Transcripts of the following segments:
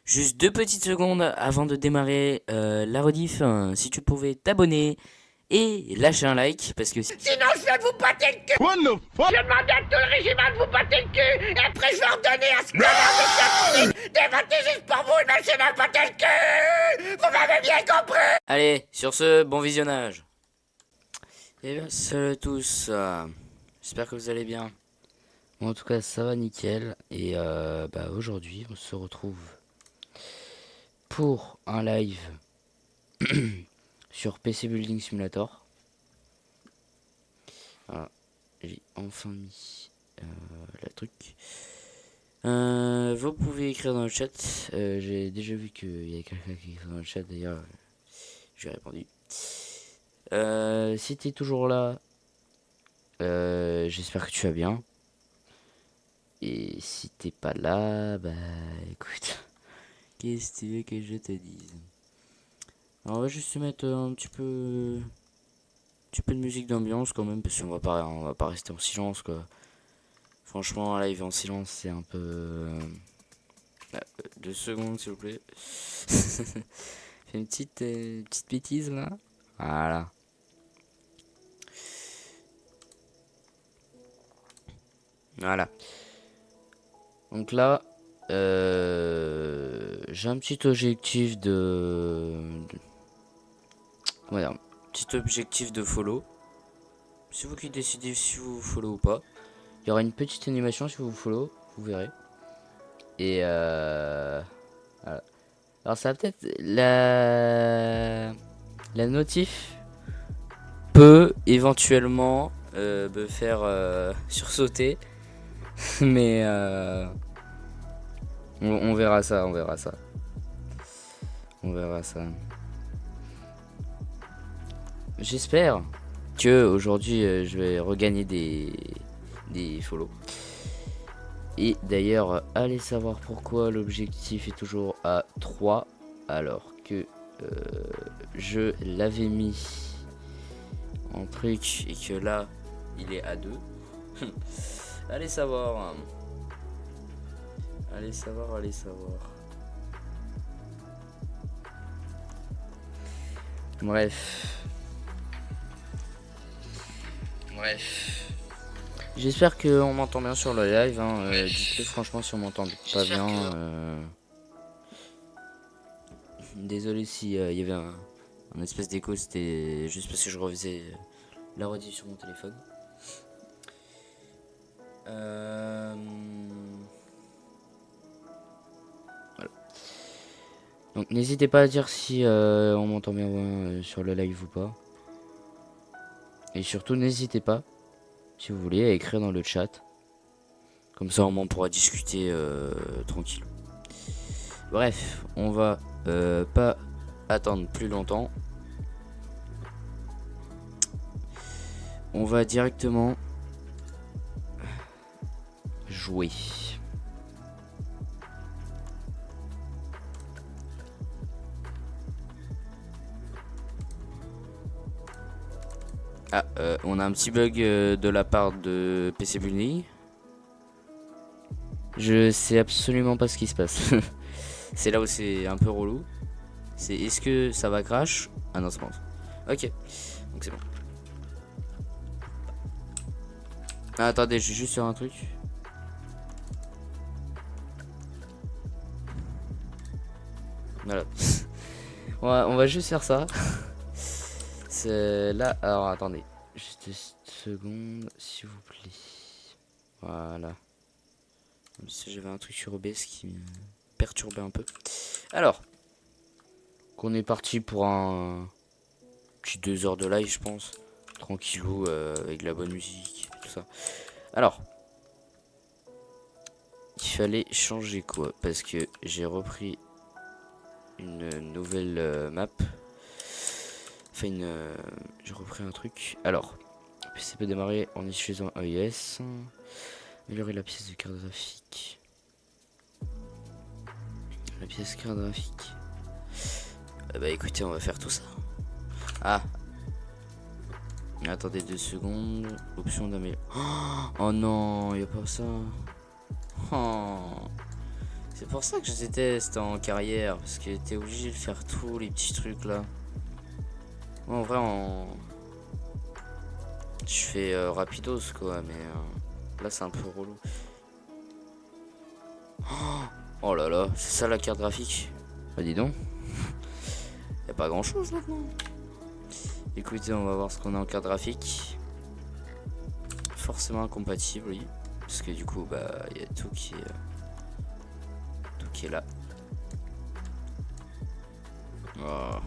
Juste 2 petites secondes avant de démarrer la rediff. Si tu pouvais t'abonner et lâcher un like, parce que Sinon, je viens de vous pâter le cul. What the fuck? Je demande à tout le régiment de vous pâter le cul. Et après, je vais ordonner à ce connard de scientifique de voter juste pour vous et de me pâter le cul. Vous m'avez bien compris. allez, sur ce, bon visionnage. Et bien, salut à tous. J'espère que vous allez bien. Bon, en tout cas, ça va nickel. Et aujourd'hui, on se retrouve pour un live sur PC Building Simulator. Voilà, j'ai enfin mis le truc. Vous pouvez écrire dans le chat. J'ai déjà vu qu'il y a quelqu'un qui écrit dans le chat. D'ailleurs, j'ai répondu. Si t'es toujours là, j'espère que tu vas bien. Et si t'es pas là, bah écoute, qu'est-ce que tu veux que je te dise? Alors, on va juste se mettre un petit peu de musique d'ambiance quand même, parce qu'on va pas rester en silence quoi. Franchement, un live en silence, c'est un peu. 2 secondes s'il vous plaît. Fais une petite bêtise là. Voilà. Voilà. Donc là, j'ai un petit objectif comment dire, petit objectif de follow. C'est vous qui décidez si vous follow ou pas. Il y aura une petite animation si vous follow, vous verrez. Et voilà. Alors ça va peut-être la notif peut éventuellement me faire sursauter, mais on verra ça, on verra ça. On verra ça. J'espère que aujourd'hui je vais regagner des follow. Et d'ailleurs, allez savoir pourquoi l'objectif est toujours à 3 alors que je l'avais mis en truc et que là il est à 2. Allez savoir. Allez savoir, allez savoir. Bref. J'espère qu'on m'entend bien sur le live. Dites-le franchement si on m'entend pas bien. Désolé si il y avait un espèce d'écho. C'était juste parce que je refaisais la rediff sur mon téléphone. Voilà. Donc n'hésitez pas à dire si on m'entend bien sur le live ou pas. Et surtout n'hésitez pas, si vous voulez, à écrire dans le chat. Comme ça au moins on pourra discuter tranquille. Bref, on va pas attendre plus longtemps. On va directement jouer. Ah, on a un petit bug de la part de PC Building. Je sais absolument pas ce qui se passe. C'est là où c'est un peu relou. C'est est-ce que ça va crash? Ah non, c'est bon. Ok, donc c'est bon. Ah, attendez, je vais juste faire un truc. Voilà. On va juste faire ça. C'est là. Alors attendez. Juste une seconde, s'il vous plaît. Voilà. Comme si j'avais un truc sur OBS qui me perturbait un peu. Alors. Qu'on est parti pour un petit 2 heures de live, je pense. Tranquillou, avec de la bonne musique, tout ça. Alors. Il fallait changer quoi? Parce que j'ai repris une nouvelle map. Enfin, j'ai repris un truc. Alors, le PC peut démarrer en utilisant AES. Améliorer la pièce de carte graphique. La pièce carte graphique. Bah écoutez, on va faire tout ça. Ah. Attendez 2 secondes. Option d'améliorer. Oh non, y a pas ça. Oh. C'est pour ça que je déteste en carrière, parce que t'es obligé de faire tous les petits trucs là. Moi, en vrai, je fais rapidos quoi, mais là c'est un peu relou. Oh là là, c'est ça la carte graphique. Bah dis donc, y a pas grand chose maintenant. Écoutez, on va voir ce qu'on a en carte graphique. Forcément incompatible, oui. Parce que du coup, bah, il y a tout qui est là. Oh.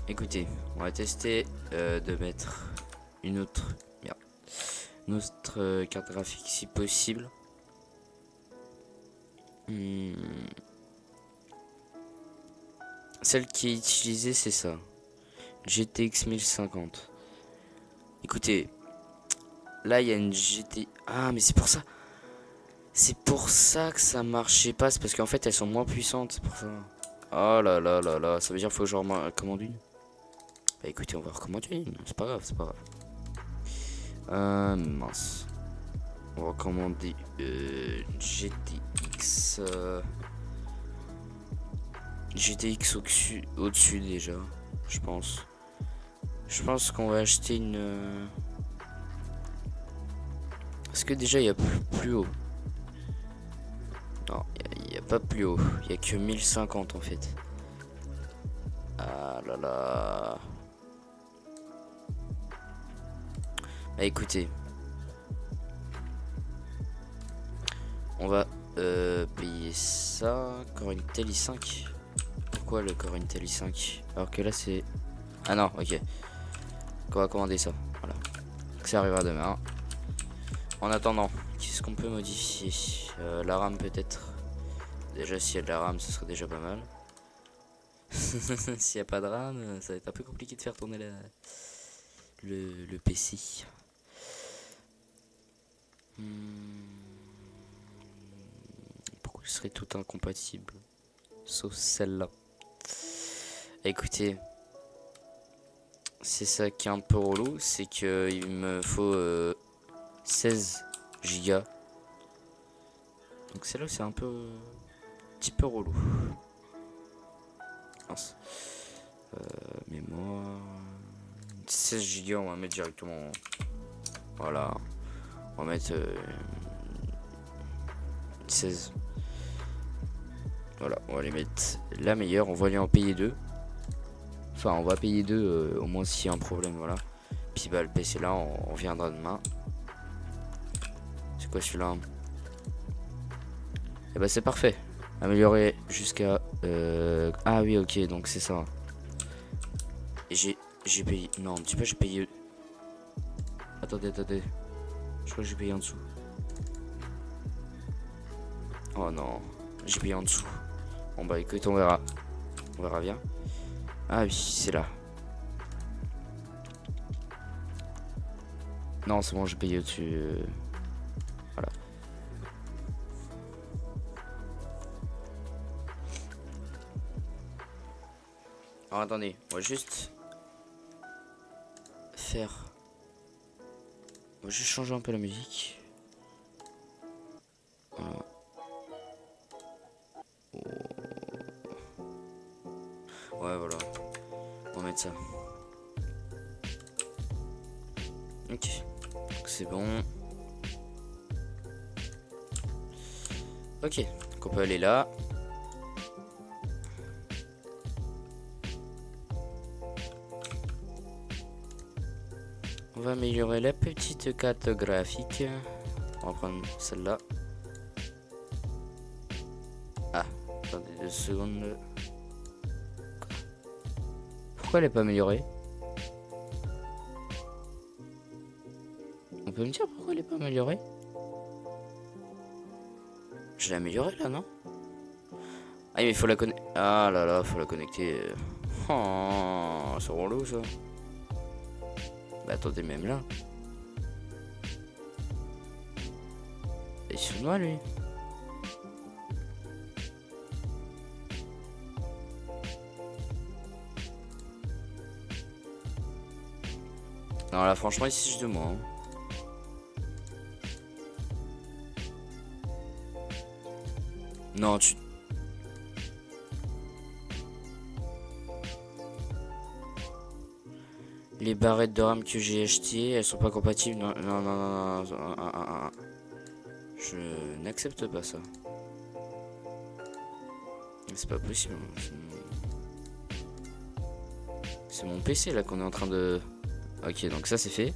Écoutez, on va tester de mettre une autre, merde, une autre carte graphique si possible. Celle qui est utilisée, c'est ça. GTX 1050. Écoutez, là il y a une GT. Ah, mais c'est pour ça. C'est pour ça que ça marchait pas. C'est parce qu'en fait elles sont moins puissantes. C'est pour ça. Oh là là là là. Ça veut dire qu'il faut que je commande une. Bah écoutez, on va recommander une. C'est pas grave, c'est pas grave. Mince. On va commander GTX. GTX au-dessus déjà, je pense. Je pense qu'on va acheter une. Est-ce que déjà il y a plus haut? Non, il n'y a pas plus haut. Il n'y a que 1050 en fait. Ah là là. Bah écoutez. On va payer ça. Core Intel i5. Pourquoi le Core Intel i5? Alors que là c'est... Ah non, ok. On va commander ça. Voilà. Que ça arrivera demain. En attendant, qu'est-ce qu'on peut modifier? La RAM peut-être. Déjà s'il y a de la RAM, ce serait déjà pas mal. S'il n'y a pas de RAM, ça va être un peu compliqué de faire tourner le PC. Pourquoi il serait tout incompatible? Sauf celle-là. Écoutez, c'est ça qui est un peu relou, c'est que il me faut 16 gigas. Donc c'est là où c'est un petit peu relou. Mince. Mémoire 16 Go, on va mettre directement. Voilà. On va mettre 16. Voilà, on va les mettre la meilleure. On va aller en payer 2. Enfin, on va payer 2 au moins s'il y a un problème. Voilà. Puis bah, le PC là, on reviendra demain. C'est quoi celui-là? Et bah, c'est parfait. Améliorer jusqu'à. Ah oui, ok, donc c'est ça. Et j'ai payé. Non, dis pas j'ai payé. Attendez. Je crois que j'ai payé en dessous. Oh non, j'ai payé en dessous. Bon bah écoute, on verra. On verra bien. Ah oui, c'est là. Non, c'est bon, j'ai payé au-dessus. Voilà. Alors attendez, on va juste faire. On va juste changer un peu la musique. Voilà. Ouais, voilà. On va mettre ça. Ok. C'est bon. Ok. Donc on peut aller là. On va améliorer la petite carte graphique. On va prendre celle-là. Ah, attendez 2 secondes. Pourquoi elle est pas améliorée? On peut me dire pourquoi elle est pas améliorée? Je l'ai améliorée là, non? Ah mais il faut la connecter. Ah là là, faut la connecter. Oh, c'est relou ça. Bah attendez, même là. Il se noie lui. Non là franchement ici je demande. Non, tu... Les barrettes de RAM que j'ai achetées, elles sont pas compatibles. Non, non, non, non, non. Je n'accepte pas ça. C'est pas possible. C'est mon PC là qu'on est en train de... Ok, donc ça c'est fait.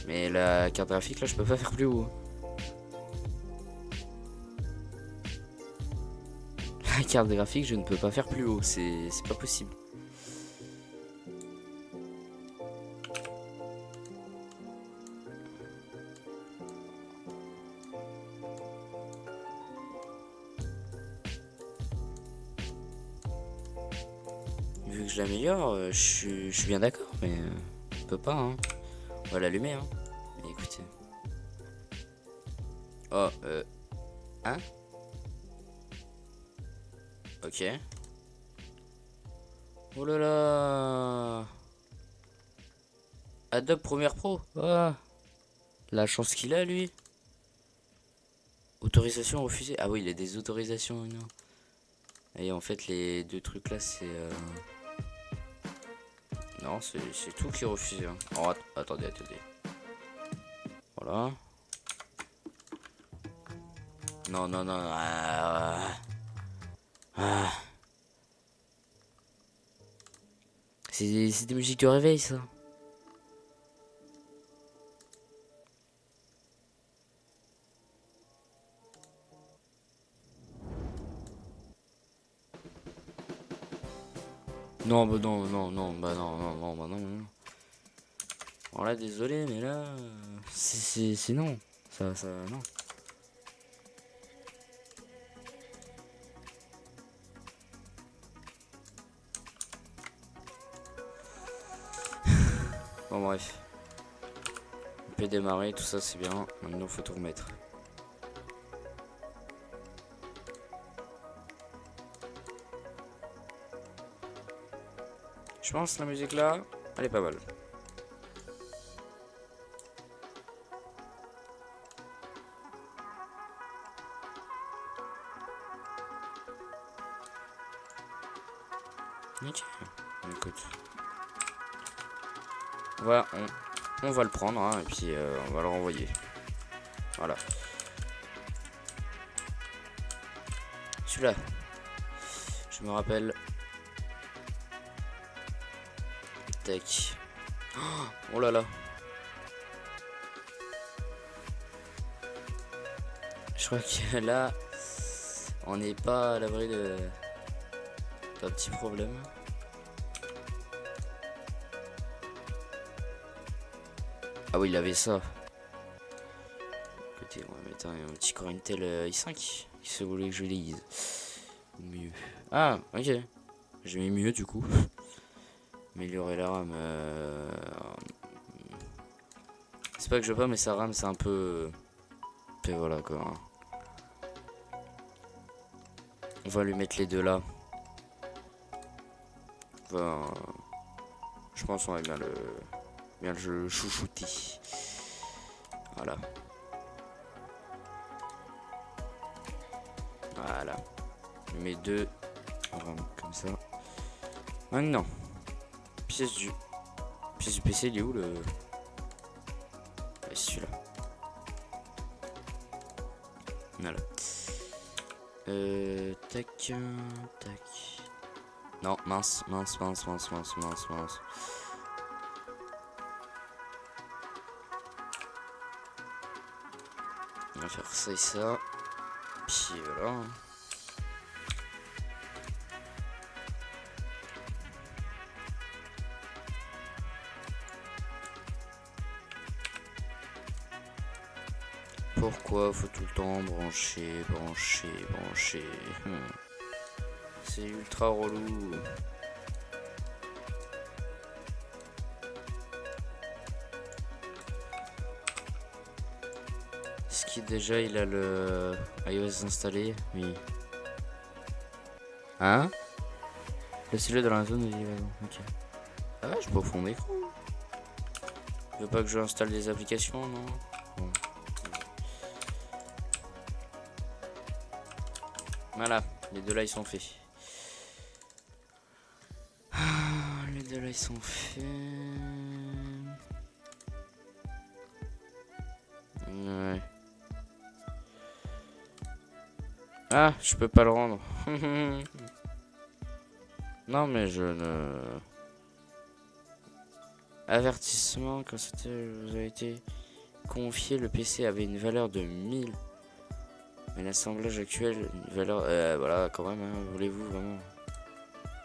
Mais la carte graphique là, je peux pas faire plus haut. La carte graphique, je ne peux pas faire plus haut. C'est pas possible. Vu que je l'améliore, je suis bien d'accord, mais on peut pas, hein. On va l'allumer, hein. Et écoutez. Oh, hein? Ok. Oh là là. Adobe Premiere Pro. Ah. La chance qu'il a, lui. Autorisation refusée. Ah oui, il a des autorisations. Non. Et en fait, les deux trucs là, c'est... Non, c'est tout qui est refusé. Hein. Oh, attendez. Voilà. Non. C'est des musiques de réveil, ça. Non, bah non. Voilà, désolé, mais là, c'est non. Ça, non. Bon, bref. On peut démarrer, tout ça, c'est bien. Maintenant, faut tout remettre. Je pense que la musique là, elle est pas mal. Ok, écoute. Voilà, on va le prendre, hein, et puis on va le renvoyer. Voilà. Celui-là, je me rappelle. Tac. Oh là là. Je crois que là, on n'est pas à l'abri d'un petit problème. Ah oui, il avait ça. Écoutez, on va mettre un petit Core Intel i5. Qui se voulait que je lise mieux. Ah, ok. J'ai mis mieux du coup. Améliorer la RAM. C'est pas que je veux pas, mais sa RAM c'est un peu. Et voilà quoi. On va lui mettre les deux là. Enfin, je pense qu'on va bien le chouchouter. Voilà. Voilà. Je mets deux. Comme ça. Maintenant. Pièce du PC, il est où le... C'est celui-là. Voilà. Tac. Non, mince. On va faire ça et ça. Puis voilà. Pourquoi faut tout le temps brancher. C'est ultra relou. Est-ce qu'il déjà il a le iOS installé? Oui. Hein? Laissez-le dans la zone de livraison. Ok. Ah ouais, je peux au fond d'écran. Je veux pas que je installe des applications, non? Bon. Voilà, les deux là ils sont faits. Les deux là ils sont faits. Ouais. Ah, je peux pas le rendre. Non mais je ne... Avertissement, quand c'était vous a été confié, le PC avait une valeur de 1000. Mais l'assemblage actuel, une valeur... voilà, quand même, hein, voulez-vous vraiment...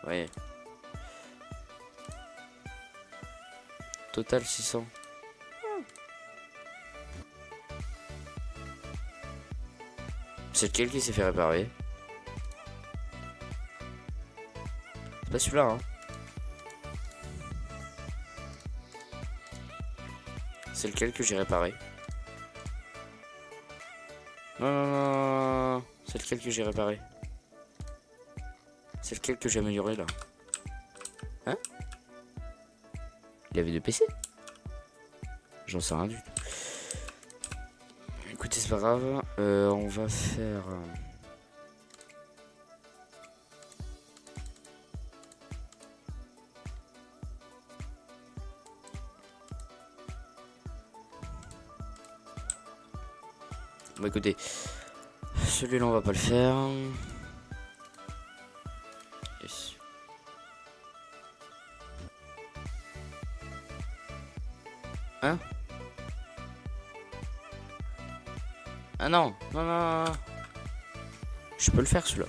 Ouais. Total 600. C'est lequel qui s'est fait réparer? C'est pas celui-là, hein. C'est lequel que j'ai réparé? Non, non, non, non. C'est lequel que j'ai réparé? C'est lequel que j'ai amélioré, là? Hein? Il avait deux PC? J'en sais rien du tout. Écoutez, c'est pas grave. On va faire... Bon, écoutez. Celui-là, on va pas le faire. Yes. Hein? Ah non, non, non, non. Je peux le faire celui-là.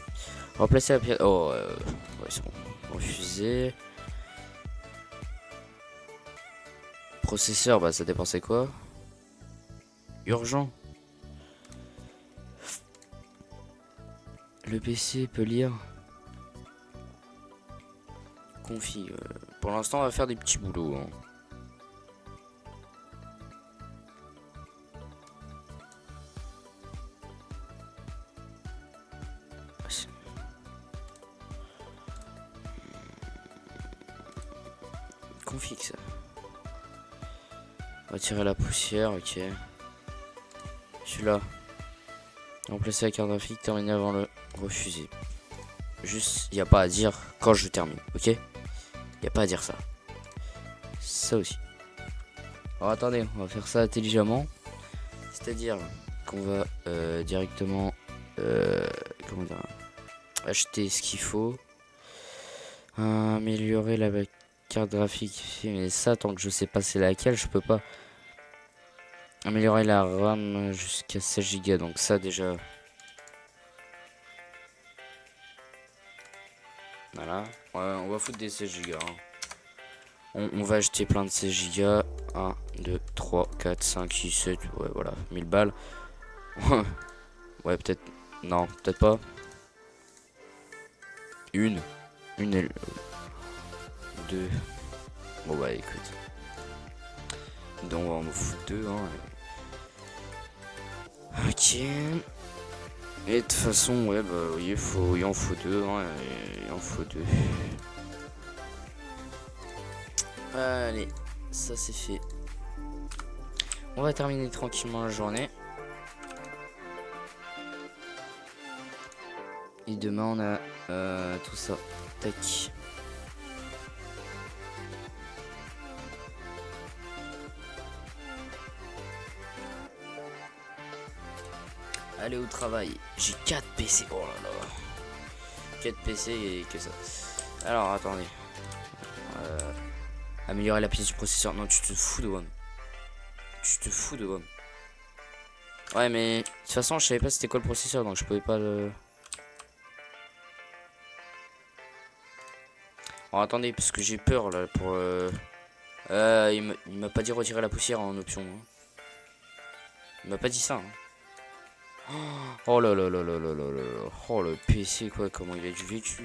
Remplacer la pièce. Oh, ouais, c'est bon. Refuser. Processeur, bah ça dépensait quoi? Urgent. Le PC peut lire. Config. Pour l'instant, on va faire des petits boulots. Hein. Config ça. Retirer la poussière, ok. Celui-là. Remplacer la carte graphique, terminer avant le refuser. Juste, il n'y a pas à dire quand je termine, ok? Il n'y a pas à dire ça. Ça aussi. Alors attendez, on va faire ça intelligemment. C'est-à-dire qu'on va directement comment dire, acheter ce qu'il faut. Améliorer la carte graphique. Mais ça, tant que je sais pas c'est laquelle, je peux pas. Améliorer la RAM jusqu'à 16 Go. Donc ça déjà. Voilà. Ouais, on va foutre des 16 Go. Hein. On va acheter plein de 16 Go. 1, 2, 3, 4, 5, 6, 7. Ouais, voilà. 1000 balles. Ouais, peut-être. Non, peut-être pas. Une et deux. Bon, bah écoute. Donc, on va en foutre deux. Hein. Ok. Et de toute façon, ouais, bah oui, il en faut deux. Hein, il en faut deux. Allez, ça c'est fait. On va terminer tranquillement la journée. Et demain on a tout ça. Tac. Allez au travail. J'ai 4 PC. Oh là là. 4 PC et que ça. Alors attendez. Améliorer la pièce du processeur. Non, tu te fous de WOM. Tu te fous de WOM. Ouais, mais de toute façon, je savais pas c'était quoi le processeur, donc je pouvais pas le. Oh, attendez, parce que j'ai peur là pour. Il m'a pas dit retirer la poussière en option. Hein. Il m'a pas dit ça. Hein. Oh là là là là là là là. Oh le PC quoi, comment il a du vécu.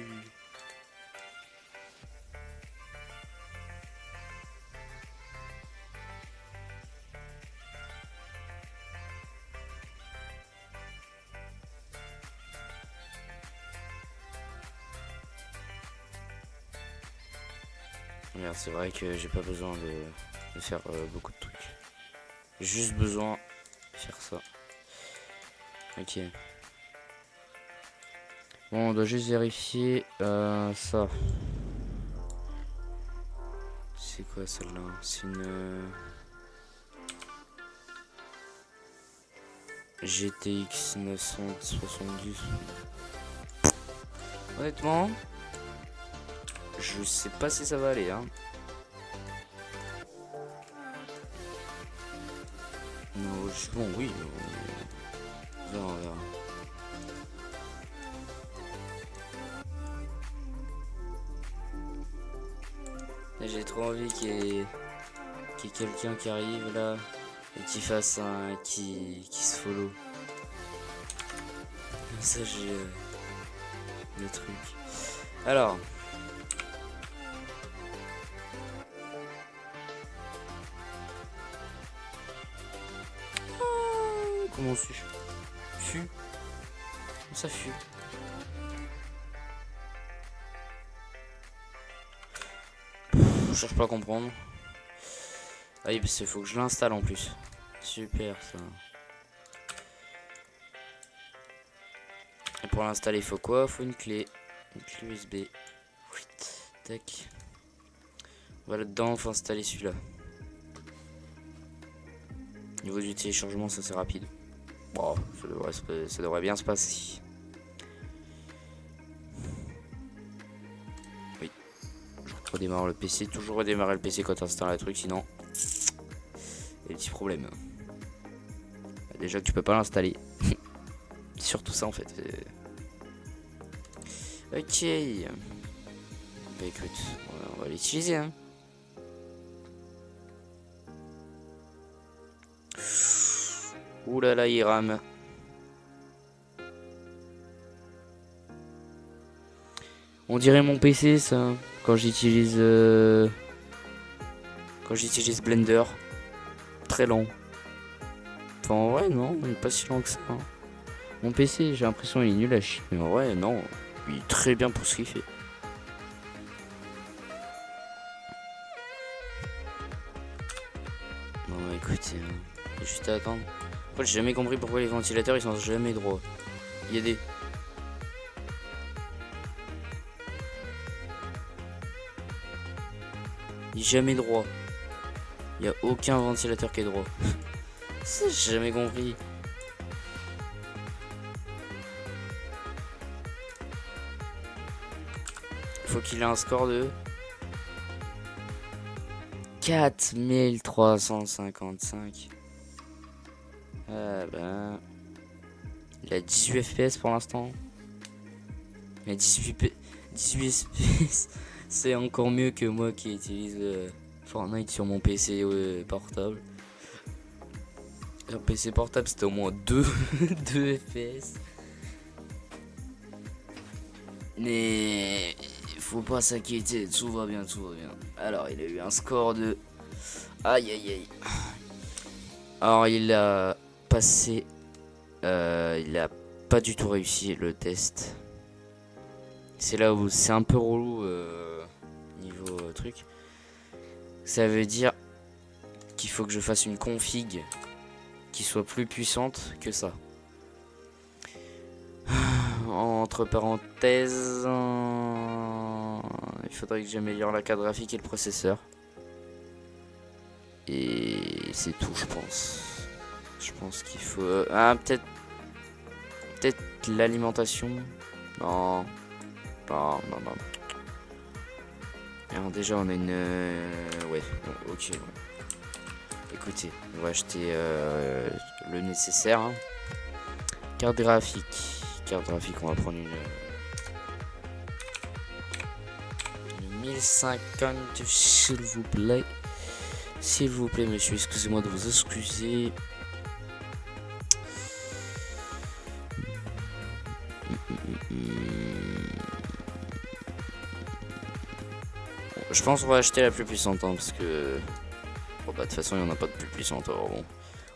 Merde, c'est vrai que j'ai pas besoin de faire beaucoup de trucs. J'ai juste besoin de faire ça. Ok. Bon, on doit juste vérifier ça. C'est quoi celle-là? C'est une GTX 970. Honnêtement, je sais pas si ça va aller, hein. Non, bon, oui. On verra, on verra. J'ai trop envie qu'il y ait quelqu'un qui arrive là et qui fasse un qui se follow. Comme ça j'ai le truc. Alors. Comment on suit? Fut. Ça fut. Je cherche pas à comprendre. Ah oui, parce qu'il faut que je l'installe en plus. Super ça. Et pour l'installer, il faut quoi? Faut une clé. Une clé USB. Tac. Voilà, dedans, faut installer celui-là. Niveau du téléchargement, ça c'est rapide. Bon, ça devrait bien se passer. Oui. Je redémarre le PC. Toujours redémarrer le PC quand tu installes un truc, sinon il y a des petits problèmes. Déjà que tu peux pas l'installer. Surtout ça en fait. Ok. Bah écoute, on va l'utiliser. Hein. Ouh là là, il rame. On dirait mon PC ça. Quand j'utilise Blender. Très lent. Enfin en vrai non, il est pas si lent que ça. Hein. Mon PC, j'ai l'impression il est nul à chier. Mais en vrai non, il est très bien pour ce qu'il fait. Bon bah écoute, juste à attendre. En fait, j'ai jamais compris pourquoi les ventilateurs ils sont jamais droits. Il y a des... Il est jamais droit. Il y a aucun ventilateur qui est droit. Ça, j'ai jamais compris. Il faut qu'il ait un score de 4355. Ah ben... Il a 18 FPS pour l'instant. Mais 18 FPS, c'est encore mieux que moi qui utilise Fortnite sur mon PC portable. Sur PC portable, c'était au moins 2 FPS. Mais il faut pas s'inquiéter, tout va bien, tout va bien. Alors, il a eu un score de... Aïe, aïe, aïe. Alors, il a passé... il a pas du tout réussi le test. C'est là où c'est un peu relou niveau truc. Ça veut dire qu'il faut que je fasse une config qui soit plus puissante que ça. Entre parenthèses, il faudrait que j'améliore la carte graphique et le processeur. Et c'est tout, je pense. Je pense qu'il faut... Ah, peut-être l'alimentation. Non. Non. Alors déjà, on a une... Ouais, bon, ok. Ouais. Écoutez, on va acheter le nécessaire. Hein. Carte graphique, on va prendre une 1050 s'il vous plaît. S'il vous plaît, monsieur, excusez-moi de vous excuser. Je pense qu'on va acheter la plus puissante, hein, parce que... Bon, bah, de toute façon, il n'y en a pas de plus puissante. Alors bon,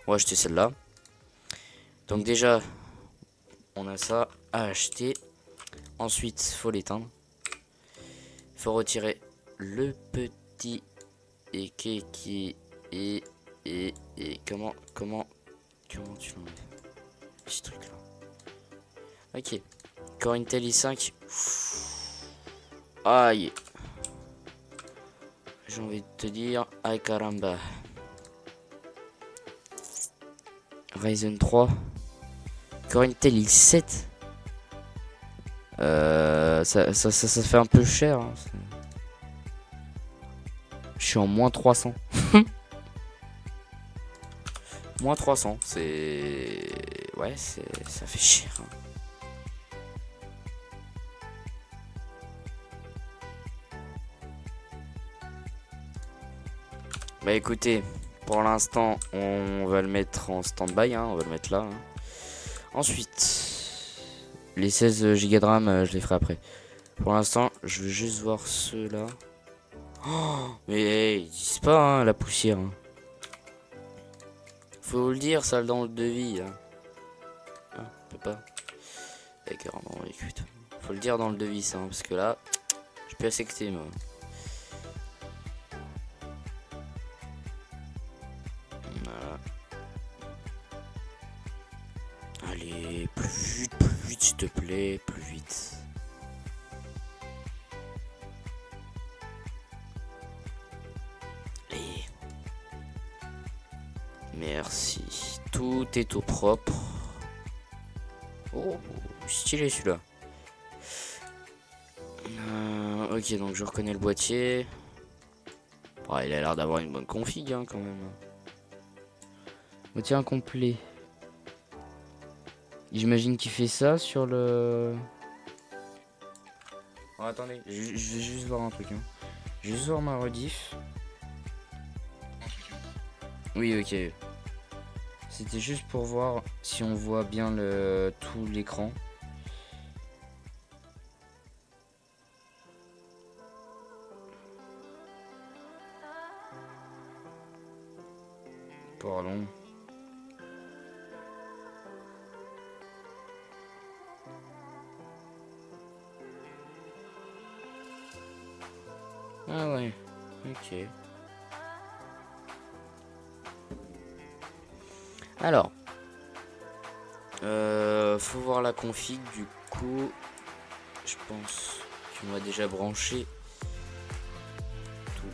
on va acheter celle-là. Donc déjà, on a ça à acheter. Ensuite, faut l'éteindre. Faut retirer le petit et comment tu l'enlèves? Petit truc là. Ok. Core Intel i5. Aïe. J'ai envie de te dire, aïe caramba. Ryzen 3. Core Intel i7. Ça fait un peu cher. Hein. Je suis en moins 300. Moins 300, c'est... Ouais, ça fait cher. Hein. Bah écoutez, pour l'instant, on va le mettre en stand-by, hein, on va le mettre là. Hein. Ensuite, les 16 Go de RAM, je les ferai après. Pour l'instant, je veux juste voir ceux-là. Oh, mais hey, ils disent pas hein, la poussière. Hein. Faut le dire, ça dans le devis. Hein. Ah, on peut pas. D'accord, bon, écoute. Faut le dire dans le devis, ça, hein, parce que là, je peux accepter, moi. Voilà. Allez, plus vite, s'il te plaît, plus vite. Et merci. Tout est au propre. Oh, stylé celui-là. Ok, donc je reconnais le boîtier. Oh, il a l'air d'avoir une bonne config hein, quand même. Boîtier incomplet. J'imagine qu'il fait ça sur le... Oh, attendez, je vais juste voir un truc. Hein. Je vais juste voir ma rediff. Oui, ok. C'était juste pour voir si on voit bien tout l'écran. Pardon. Ah ouais, ok. Alors, faut voir la config du coup. Je pense qu'on va déjà brancher tout.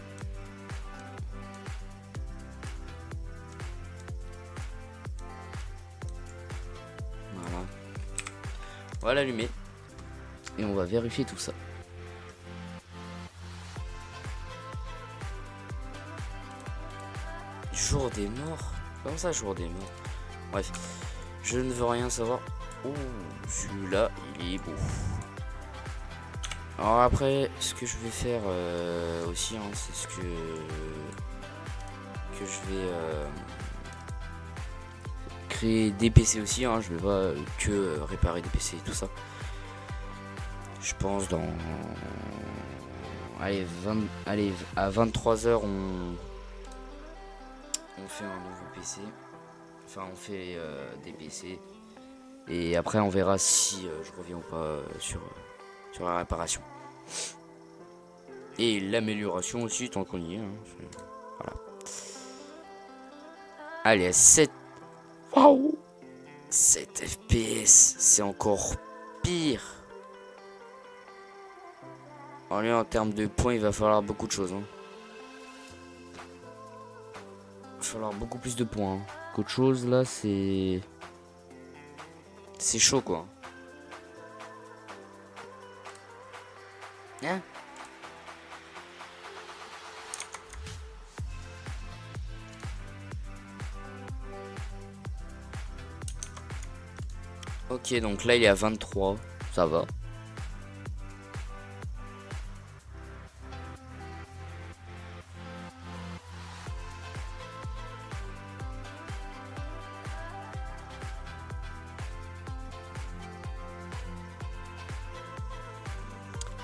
Voilà. On va l'allumer et on va vérifier tout ça. Jour des morts? Comment ça, jour des morts? Bref, je ne veux rien savoir. Oh, celui-là, il est beau. Alors après, ce que je vais faire aussi, hein, c'est ce que je vais créer des PC aussi. Hein, je vais pas que réparer des PC et tout ça. Je pense dans... Allez, à 23h, on fait un nouveau PC. Enfin, on fait des PC. Et après, on verra si je reviens ou pas sur la réparation. Et l'amélioration aussi, tant qu'on y est. Hein, voilà. Allez, à 7. Waouh! 7 FPS, c'est encore pire. Allez, en termes de points, il va falloir beaucoup de choses. Hein. Il va falloir beaucoup plus de points. Hein. Qu'autre chose, là, c'est chaud, quoi. Hein? Ok, donc là, il est à 23. Ça va.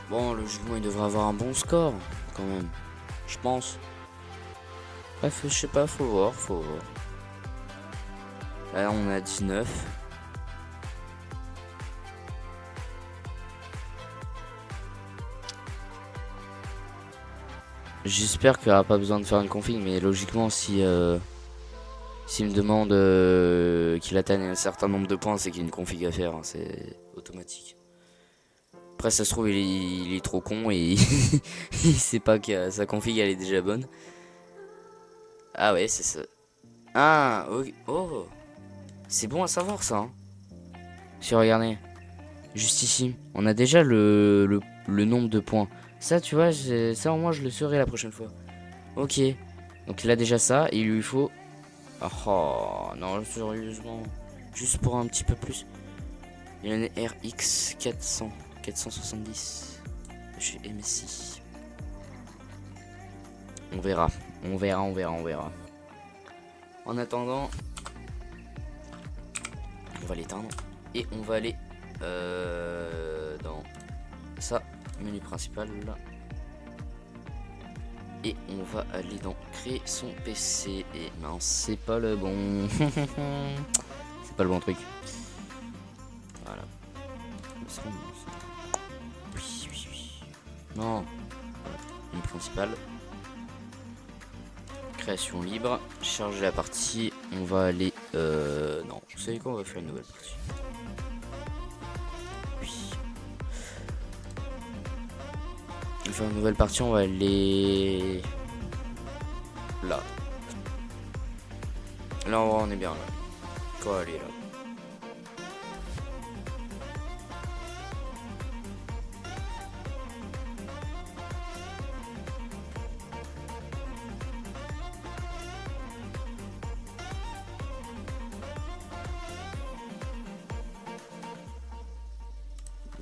Bon, logiquement, il devrait avoir un bon score, quand même. Je pense. Bref, je sais pas, faut voir. Là, on a 19. J'espère qu'il n'y aura pas besoin de faire une config, mais logiquement, s'il me demande qu'il atteigne un certain nombre de points, c'est qu'il y a une config à faire, hein, c'est automatique. Après, ça se trouve, il est trop con et il sait pas que sa config elle est déjà bonne. Ah ouais, c'est ça. Ah, ok. Oh, c'est bon à savoir ça. Hein. Si regardez, juste ici, on a déjà le nombre de points. Ça, tu vois, ça au moins je le saurai la prochaine fois. Ok, donc il a déjà ça et il lui faut. Oh non, sérieusement, juste pour un petit peu plus. Il y a une RX 470 chez MSI. On verra, on verra, on verra, on verra. En attendant, on va l'éteindre et on va aller dans ça, menu principal là. Et on va aller dans créer son PC. Et non, c'est pas le bon. C'est pas le bon truc. Voilà. Oui, oui, oui. Non. Voilà. Menu principal. Création libre. Charger la partie. On va aller. Non. Vous savez quoi? On va faire une nouvelle partie. Oui. On va faire une nouvelle partie. On va aller. Là. Là, on est bien là. Quoi, aller là.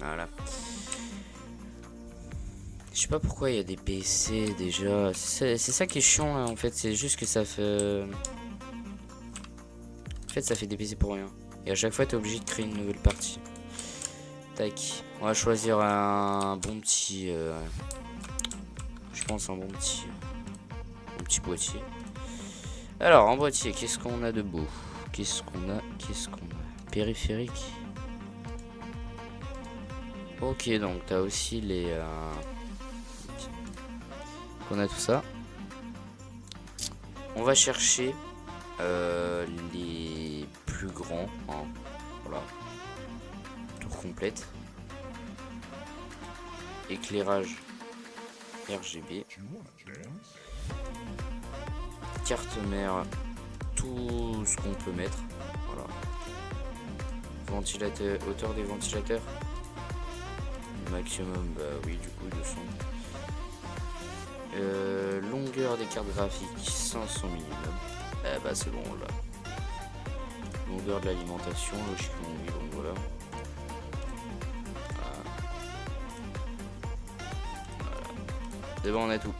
Voilà. Je sais pas pourquoi il y a des PC déjà. C'est ça qui est chiant là, en fait. C'est juste que ça fait. En fait, ça fait des PC pour rien. Et à chaque fois, t'es obligé de créer une nouvelle partie. Tac. On va choisir un bon petit. Je pense un bon petit boîtier. Alors, en boîtier, qu'est-ce qu'on a de beau? Qu'est-ce qu'on a? Périphérique. Ok, donc t'as aussi les. On a tout ça. On va chercher les plus grands. Hein. Voilà. Tour complète. Éclairage RGB. Carte mère. Tout ce qu'on peut mettre. Voilà. Ventilateur. Hauteur des ventilateurs. Maximum, bah oui, du coup, 200. Longueur des cartes graphiques 500 minimum. Bah c'est bon là. Longueur de l'alimentation, logiquement oui, donc voilà. C'est bon, on a tout.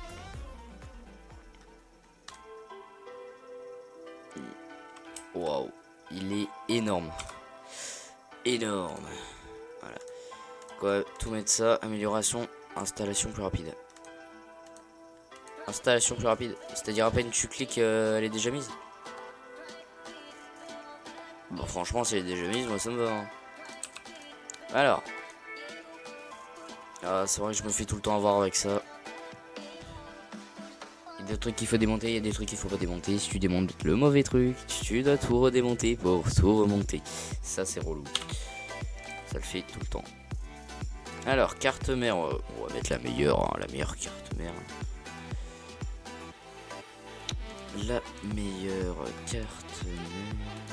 Waouh, il est énorme. Énorme. Voilà. Quoi, tout mettre ça, amélioration, installation plus rapide. Installation plus rapide, c'est-à-dire à peine tu cliques, elle est déjà mise. Bon, franchement, si elle est déjà mise, moi ça me va. Hein. Alors, c'est vrai que je me fais tout le temps avoir avec ça. Il y a des trucs qu'il faut démonter, il y a des trucs qu'il faut pas démonter. Si tu démontes le mauvais truc, tu dois tout redémonter pour tout remonter. Ça, c'est relou. Ça le fait tout le temps. Alors, carte mère, on va mettre la meilleure carte mère. La meilleure carte mère.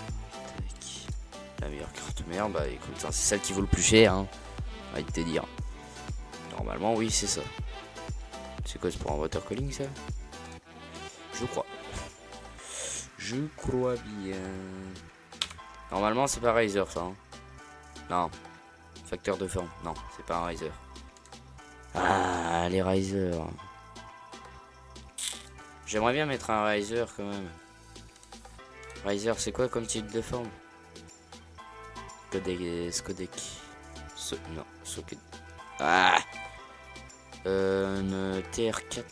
Tac. La meilleure carte mère, bah écoute, hein, c'est celle qui vaut le plus cher, hein. J'ai envie de te dire. Normalement, oui, c'est ça. C'est quoi, c'est pour un water calling ça? Je crois. Je crois bien. Normalement, c'est pas Razer ça. Hein. Non. Facteur de forme. Non, c'est pas un Razer. Ah, les Razer. J'aimerais bien mettre un Razer quand même. Razer, c'est quoi comme type de forme? Scodec. Non, socket. Ah, une TR4.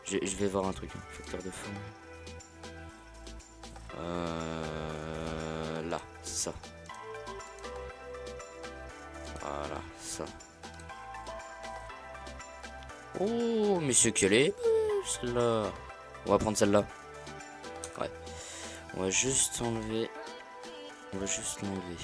Je vais voir un truc. Hein. Facteur de forme. Là, ça. Voilà, ça. Oh, monsieur qu'elle est celle-là. On va prendre celle-là. Ouais. On va juste enlever. On va juste l'enlever.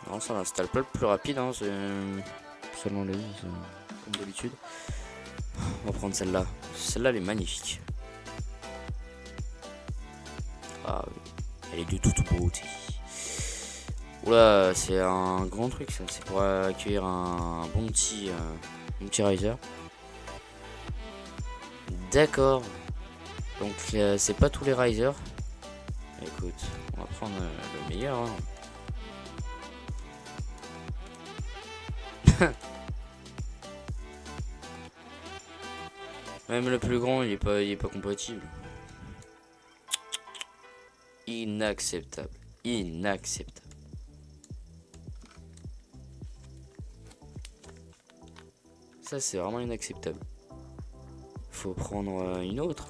Non, ça l'installe pas le plus rapide, hein, c'est seulement les comme d'habitude. On va prendre celle-là. Celle-là, elle est magnifique. Ah oui, elle est de toute beauté. Oula, c'est un grand truc ça. C'est pour accueillir un bon petit riser. D'accord. Donc c'est pas tous les risers. Écoute, on va prendre le meilleur. Hein. Même le plus grand, il est pas compatible. Inacceptable. Inacceptable. Ça, c'est vraiment inacceptable. Faut prendre une autre.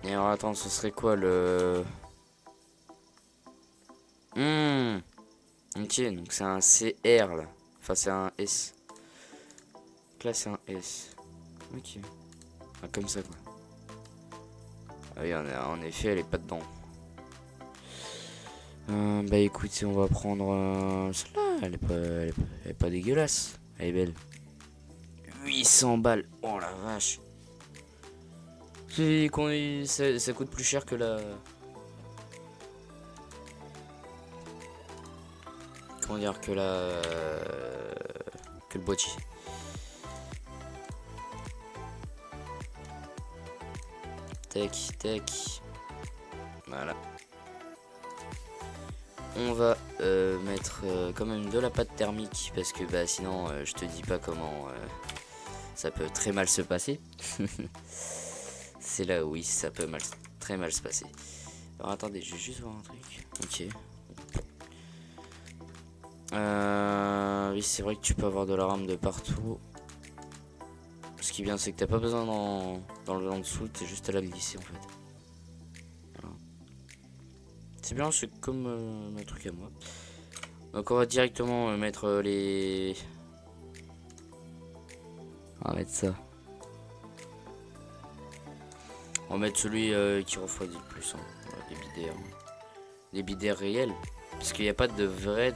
Et alors, attends, ce serait quoi le... Ok, donc c'est un CR là. Enfin, c'est un S. Donc là, c'est un S. Ok. Ah, comme ça, quoi. Ah oui, en effet, elle est pas dedans. Bah écoutez, on va prendre celle-là. Elle est pas dégueulasse. Elle est belle. 800 balles. Oh la vache. Ça coûte plus cher que la... Comment dire, que le boîtier. Tac. Voilà. On va mettre quand même de la pâte thermique parce que bah sinon je te dis pas comment ça peut très mal se passer. C'est là où oui, ça peut très mal se passer. Alors attendez, je vais juste voir un truc. Ok. Oui, c'est vrai que tu peux avoir de la rame de partout. Ce qui est bien, c'est que t'as pas besoin dans le en dessous, t'es juste à la glisser en fait. Voilà. C'est bien, c'est comme un truc à moi. Donc on va directement mettre les... On va mettre ça. On va mettre celui qui refroidit le plus. Hein. Voilà, les bidets. Hein. Les bidets réels. Parce qu'il n'y a pas de vrai...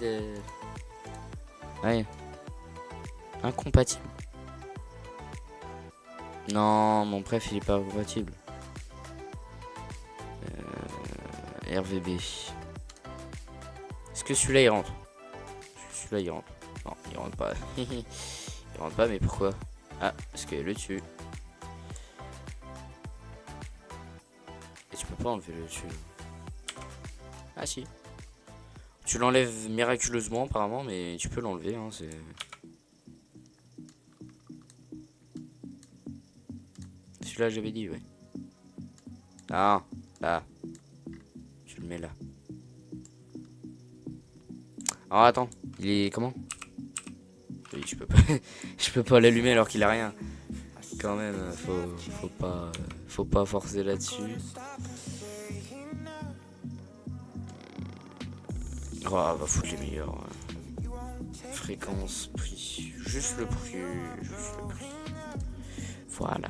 Ouais. Incompatible. Non, mon préf il est pas compatible. RVB. Est-ce que celui-là il rentre? Celui-là il rentre. Non, il rentre pas. Il rentre pas, mais pourquoi? Ah, parce qu'il y a le dessus. Et tu peux pas enlever le dessus. Ah si. Tu l'enlèves miraculeusement apparemment, mais tu peux l'enlever. Hein, c'est... Celui-là j'avais dit, ouais. Ah, là. Tu le mets là. Alors attends, il est comment? Oui, je peux pas, je peux pas l'allumer alors qu'il a rien. Quand même, faut pas forcer là-dessus. Oh, on va foutre les meilleurs. Fréquence, prix, juste le prix. Voilà.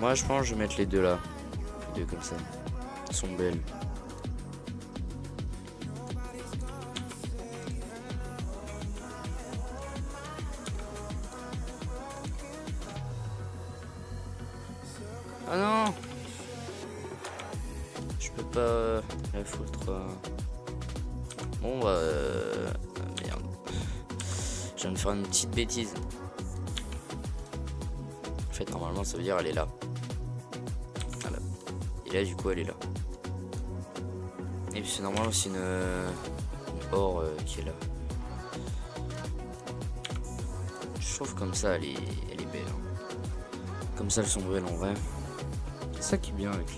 Moi, je pense que je vais mettre les deux là, les deux comme ça. Elles sont belles. Ah non, je peux pas la foutre. Bon bah merde. Je viens de faire une petite bêtise. En fait normalement ça veut dire elle est là. Voilà. Et là du coup elle est là. Et puis c'est normalement aussi une or qui est là. Je trouve comme ça elle est belle. Hein. Comme ça elles sont belles en vrai. C'est ça qui est bien avec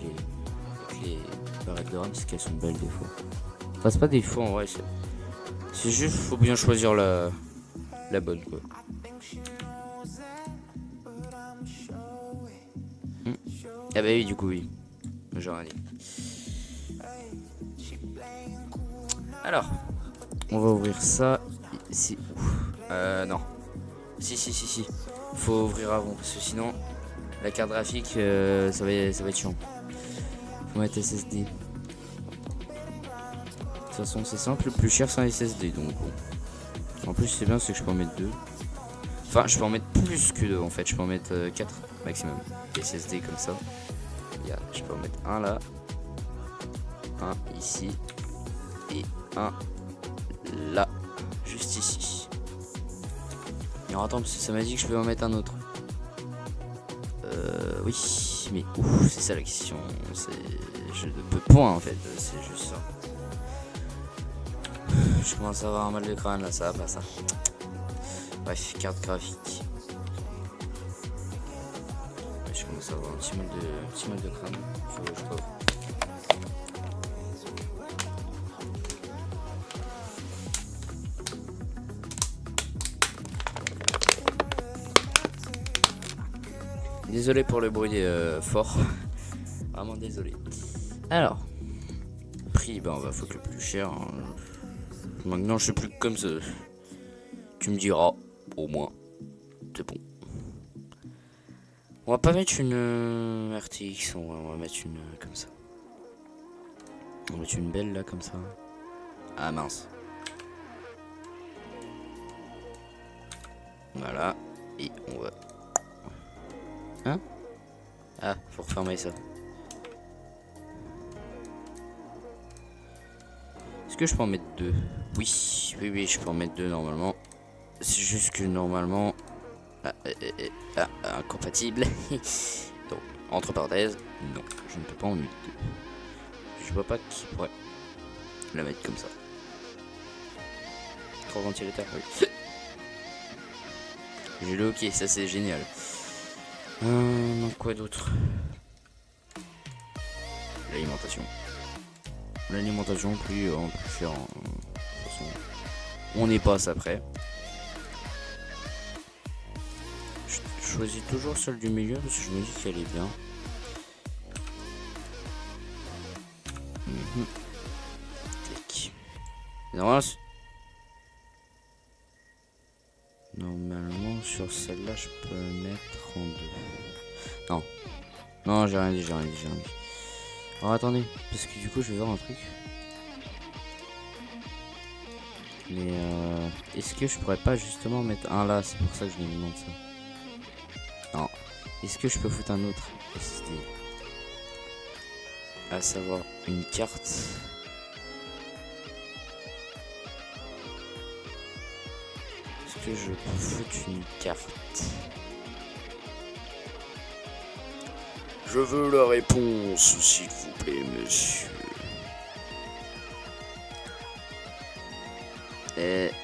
les barrettes de rame, c'est qu'elles sont belles des fois. Enfin c'est pas des fois en vrai, c'est juste faut bien choisir la bonne quoi. Ah bah oui du coup oui. J'aurais dit. Alors, on va ouvrir ça ici. Non. Si. Faut ouvrir avant parce que sinon la carte graphique ça va être chiant. Faut mettre SSD. toute façon, c'est simple. Le plus cher, c'est un SSD. Donc, bon. En plus, c'est bien, c'est que je peux en mettre 2. Enfin, je peux en mettre plus que 2 en fait. Je peux en mettre 4 maximum. SSD comme ça. Regarde, je peux en mettre un là. Un ici. Et un là. Juste ici. Et attends, parce que ça m'a dit que je peux en mettre un autre. Oui, mais ouf, c'est ça la question. Je ne peux point en fait, c'est juste ça. Je commence à avoir un mal de crâne là, ça va pas ça. Bref, carte graphique. Je commence à avoir un petit mal de crâne. Je trouve. Désolé pour le bruit fort. Vraiment désolé. Alors, prix, ben, on va faut que le plus cher. Hein. Maintenant, je sais plus comme ça. Tu me diras, au moins. C'est bon. On va pas mettre une RTX, on va mettre une comme ça. On va mettre une belle là, comme ça. Ah mince. Voilà. Et on va... Hein? Ah, faut refermer ça. Est-ce que je peux en mettre 2? Oui, je peux en mettre 2 normalement. C'est juste que normalement... incompatible. Donc, entre parenthèses, non, je ne peux pas en mettre 2. Je vois pas qui pourrait la mettre comme ça. 3 ventilateurs, oui. J'ai le ok, ça c'est génial. Donc quoi d'autre? L'alimentation. L'alimentation plus cher. De toute façon, on y passe après. Je choisis toujours celle du milieu parce que je me dis qu'elle est bien. Normalement sur celle-là je peux mettre en 2. Non. Non, j'ai rien dit. Alors attendez, parce que du coup je vais voir un truc. Mais est-ce que je pourrais pas justement mettre un là? C'est pour ça que je me demande ça. Non. Est-ce que je peux foutre un autre SSD? À savoir une carte. Est-ce que je peux foutre une carte? Je veux la réponse, s'il vous plaît, monsieur.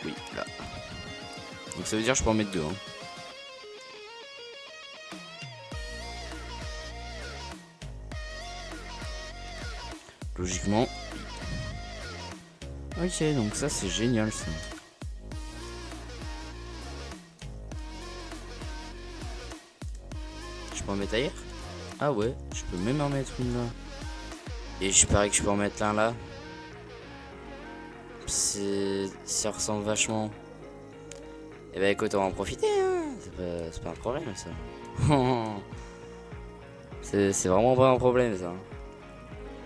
Oui, là. Donc ça veut dire que je peux en mettre 2. Hein. Logiquement. Ok, donc ça c'est génial ça. Je peux en mettre ailleurs? Ah ouais, je peux même en mettre une là. Et je parie que je peux en mettre un là. Ça ressemble vachement. Et bah écoute, on va en profiter, hein. C'est pas un problème ça. C'est vraiment pas un problème ça.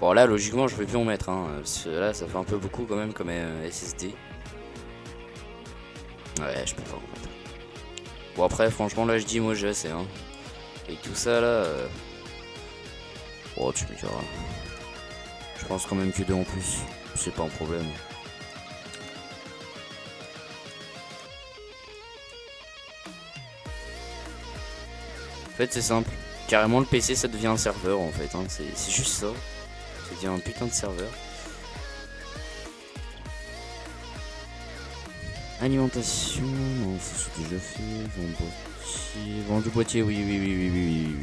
Bon là logiquement je peux plus en mettre hein, parce que là ça fait un peu beaucoup quand même comme SSD. Ouais je peux pas en mettre. Bon après franchement là je dis moi j'ai assez hein. Et tout ça là oh tu me diras. Je pense quand même que 2 en plus. C'est pas un problème. En fait c'est simple. Carrément le PC ça devient un serveur en fait hein. C'est juste ça. Ça devient un putain de serveur. Alimentation, non ça c'est déjà fait. Vendre du boîtier, oui,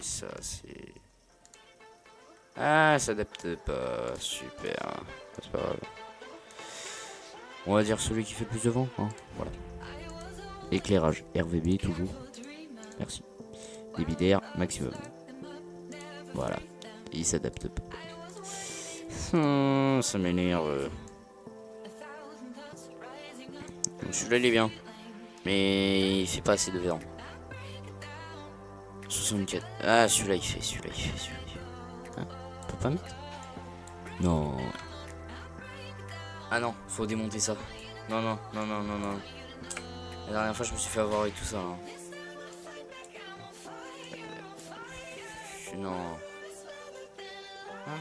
ça c'est... Ah, ça s'adapte pas, super. C'est pas grave. On va dire celui qui fait le plus de vent, hein. Voilà. Éclairage, RVB toujours. Merci. Débit d'air, maximum. Voilà. Il s'adapte pas. Ça m'énerve. Celui-là il est bien. Mais il fait pas assez de verre. 64. Ah celui-là il fait. Hein, on peut pas mettre? Non. Ah non, faut démonter ça. Non, non, non, non, non, non. La dernière fois, je me suis fait avoir avec tout ça. Hein. Non. Hein.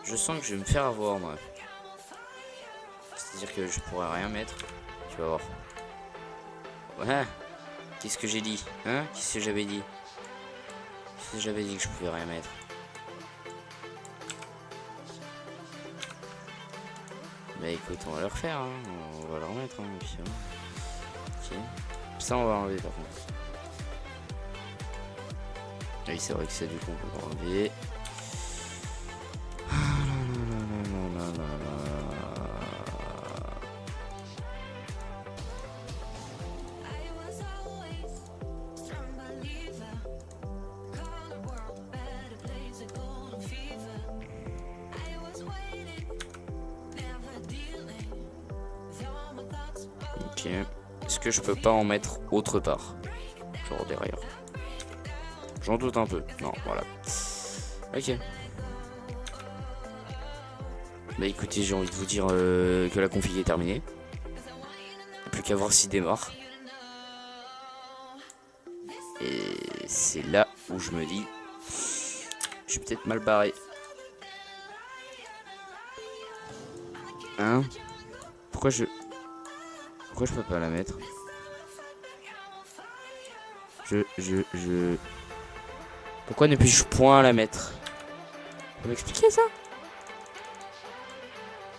Je sens que je vais me faire avoir, moi. C'est-à-dire que je pourrais rien mettre. Tu vas voir. Ouais. Qu'est-ce que j'ai dit? Hein? Qu'est-ce que j'avais dit? Qu'est-ce que j'avais dit que je pouvais rien mettre? Bah écoute, on va le refaire, hein. On va le remettre, hein. Puis, ok. Ça, on va enlever par contre. Oui, c'est vrai que c'est du coup, on peut enlever. Ok. Est-ce que je peux pas en mettre autre part? Genre derrière. J'en doute un peu. Non, voilà. Ok. Bah écoutez, j'ai envie de vous dire que la config est terminée. Plus qu'à voir s'il démarre. Et c'est là où je me dis, je suis peut-être mal barré. Hein? Pourquoi je peux pas la mettre? Pourquoi ne puis-je point la mettre? Vous m'expliquer ça?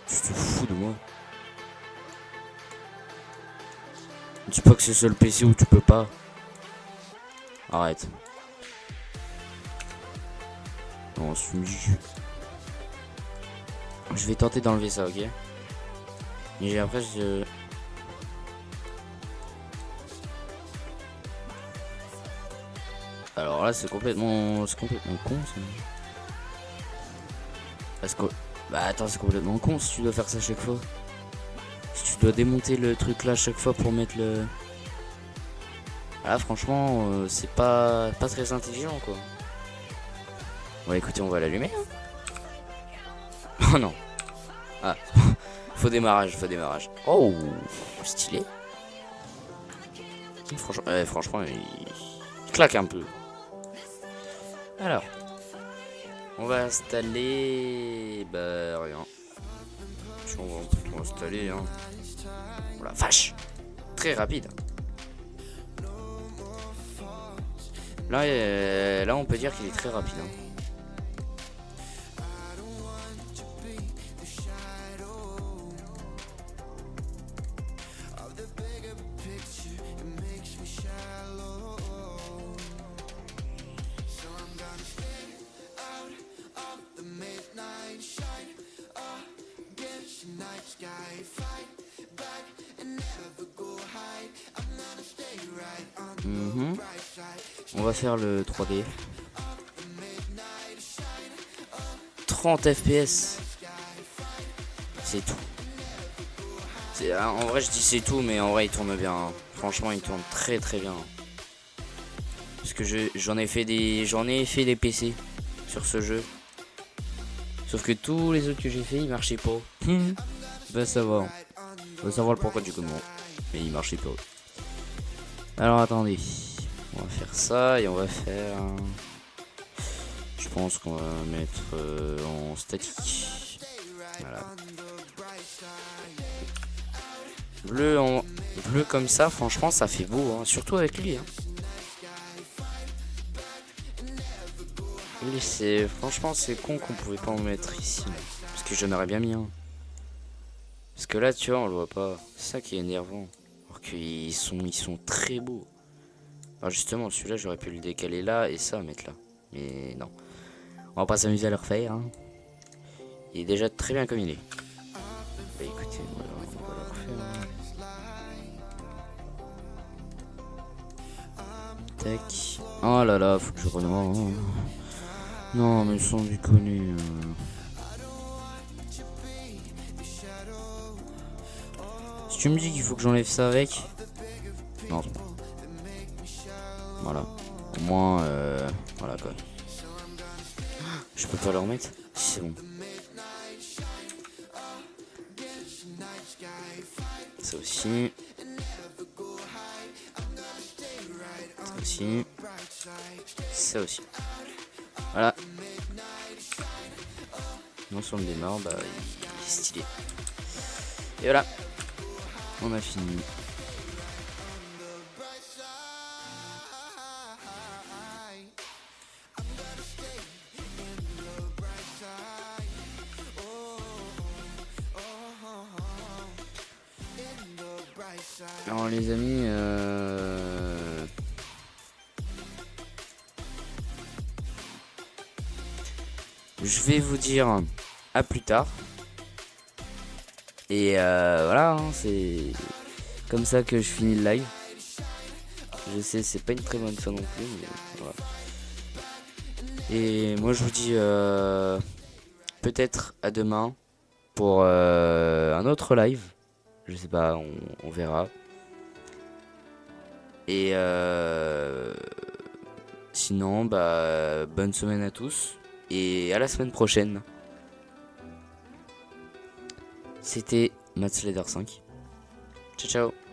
Tu te fous de moi. Dis pas que c'est seul PC où tu peux pas. Arrête. Non, c'est une... Je vais tenter d'enlever ça, ok? Mais après, je... Alors là, c'est complètement con, ça. Parce que... Bah attends, c'est complètement con si tu dois faire ça chaque fois. Si tu dois démonter le truc là chaque fois pour mettre le... Ah franchement, c'est pas très intelligent, quoi. Bon, écoutez, on va l'allumer. Hein. Oh non. Ah, faux démarrage. Oh, stylé. Franchement, il claque un peu. Alors, on va installer... Bah, rien. On va tout installer, hein. Voilà, vache. Très rapide. Là, on peut dire qu'il est très rapide. Hein. On va faire le 3D. 30 FPS. C'est tout. En vrai, je dis c'est tout, mais en vrai, il tourne bien. Hein. Franchement, il tourne très très bien. Parce que j'en ai fait des PC sur ce jeu. Sauf que tous les autres que j'ai fait, ils marchaient pas. Va savoir. Va savoir le pourquoi du comment. Mais ils marchaient pas. Alors attendez. On va faire ça et on va faire... Je pense qu'on va mettre en statique. Voilà. Bleu comme ça, franchement, ça fait beau. Hein. Surtout avec lui. Hein. Franchement, c'est con qu'on pouvait pas en mettre ici. Là. Parce que j'en aurais bien mis un. Parce que là, tu vois, on le voit pas. C'est ça qui est énervant. Alors qu'ils sont très beaux. Alors justement, celui-là, j'aurais pu le décaler là et ça mettre là. Mais non. On va pas s'amuser à le refaire. Hein. Il est déjà très bien comme il est. Bah écoutez, on va le refaire. Tac. Oh là là, faut que je renomme. Non, mais sans déconner. Si tu me dis qu'il faut que j'enlève ça avec. Non, c'est bon. Voilà. Au moins, voilà quoi. Je peux pas le remettre? C'est bon. Ça aussi. Ça aussi. Ça aussi. Voilà. Non, si on le démarre, bah il est stylé. Et voilà. On a fini. Alors les amis, je vais vous dire à plus tard. Et voilà, hein, c'est comme ça que je finis le live. Je sais, c'est pas une très bonne fin non plus, mais voilà. Et moi je vous dis peut-être à demain pour un autre live. Je sais pas, on verra. Et sinon, bah bonne semaine à tous. Et à la semaine prochaine. C'était Matt Slater 5. Ciao ciao.